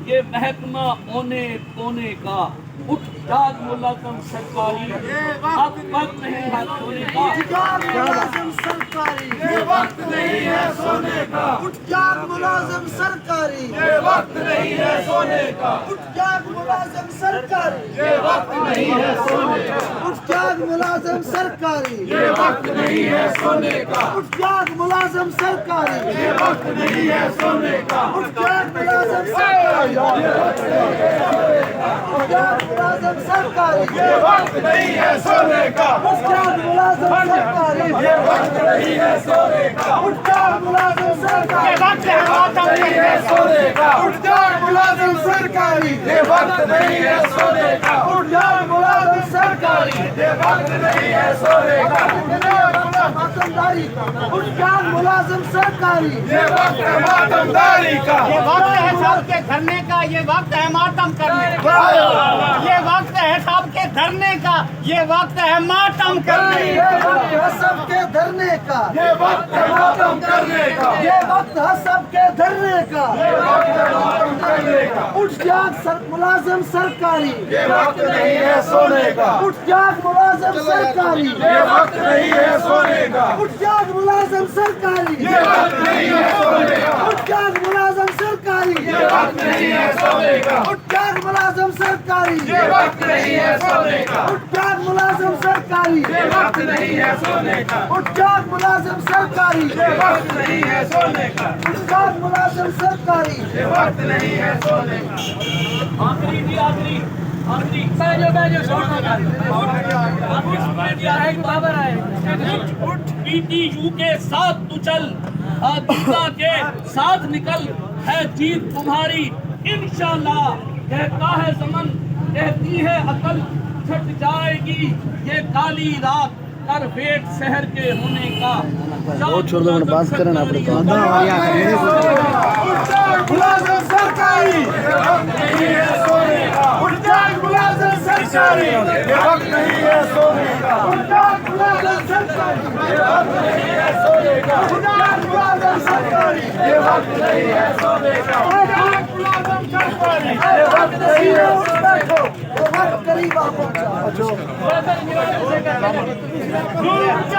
ये महकमा ओने कोने का। उठ जाग मुलाजम सरकारी, अब वक्त नहीं है सोने का। मुलाजिम सरकारी, ये वक्त नहीं है सोने का। उठ जाग मुलाजिम सरकारी, ये वक्त नहीं है सोने का। उठ जाग मुलाजिम सरकारी, ये वक्त नहीं है सोने का। उठ जाग मुलाजिम सरकारी, ये वक्त नहीं है सोने का। उठ जाग मुलाजिम सरकारी, ये वक्त नहीं है सोने का। उठ जाग मुलाजिम सरकारी, उठ जाग मुलाजिम सरकारी, ये वक्त नहीं है सोने का। उठ जाग मुलाजिम सरकारी, ये वक्त नहीं है सोने का। उठ जाग मुलाजिम सरकारी, नहीं है सोने का। उठ जाग मुलाजिम सरकारी, ये वक्त नहीं है सोने का। उठ जाग मुलाजिम सरकारी, ये वक्त नहीं है सोने का। मातमदारी का, उठ जाग मुलाजिम सरकारी, ये वक्त है मातमदारी का। ये वक्त है सबके धरने का, ये वक्त है मातम करने का। ये वक्त है सबके धरने का, ये वक्त है मातम करने ये वक्त है सबके धरने का, ये वक्त है मातम करने का। ये वक्त है सबके धरने का, ये वक्त है मातम करने का। उठ जाग मुलाजिम सरकारी, ये वक्त नहीं है सोने का। उठ जाग मुलाजिम सरकारी, ये वक्त नहीं है सोने का। उठ जाग मुलाजिम सरकारी, ये वक्त नहीं है सोने का। उठ जाग मुलाजिम सरकारी, ये वक्त नहीं है सोने का। उठ जाग मुलाजिम सरकारी, ये वक्त नहीं है सोने का। उठ जाग मुलाजिम सरकारी, ये वक्त नहीं है सोने का। उठ जाग मुलाजिम सरकारी, ये वक्त नहीं है सोने का। उठ जाग मुलाजिम सरकारी, ये वक्त नहीं है सोने का। आखिरी जी, आखिरी आखिरी बैजो उठ PTU के साथ तू चल, गीता के साथ निकल, है जीत तुम्हारी इंशाल्लाह। कहता है ज़मन, कहती है अकल, छट जाएगी ये काली रात, कर वेट शहर के होने का। बहुत छोड़ दो, बात करें ना अपने उठ जाग मुलाजिम सरकारी, ये वक्त नहीं है सोने का। उठ जाग मुलाजिम सरकारी, ये वक्त नहीं है सोने का। उठ जाग मुलाजिम सरकारी, ये वक्त नहीं है सोने का। उठ जाग मुलाजिम सरकारी, ये वक्त नहीं है सोने का। उठ जाग मुलाजिम सरकारी, ये वक्त नहीं है सोने का। वो वक्त करीब आ पहुंचा।